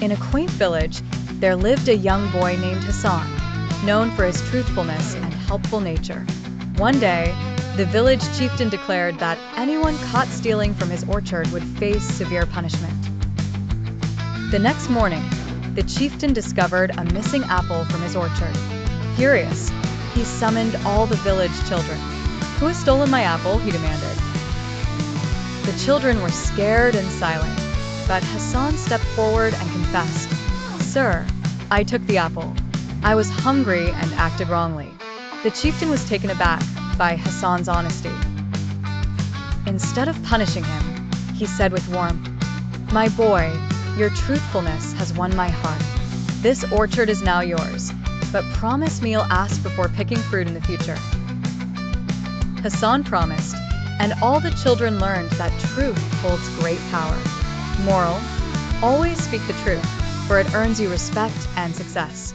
In a quaint village, there lived a young boy named Hassan, known for his truthfulness and helpful nature. One day, the village chieftain declared that anyone caught stealing from his orchard would face severe punishment. The next morning, the chieftain discovered a missing apple from his orchard. Furious, he summoned all the village children. "Who has stolen my apple?" he demanded. The children were scared and silent, but Hassan stepped forward and confessed, "Sir, I took the apple. I was hungry and acted wrongly." The chieftain was taken aback by Hassan's honesty. Instead of punishing him, he said with warmth, "My boy, your truthfulness has won my heart. This orchard is now yours, but promise me you'll ask before picking fruit in the future." Hassan promised, and all the children learned that truth holds great power. Moral: always speak the truth, for it earns you respect and success.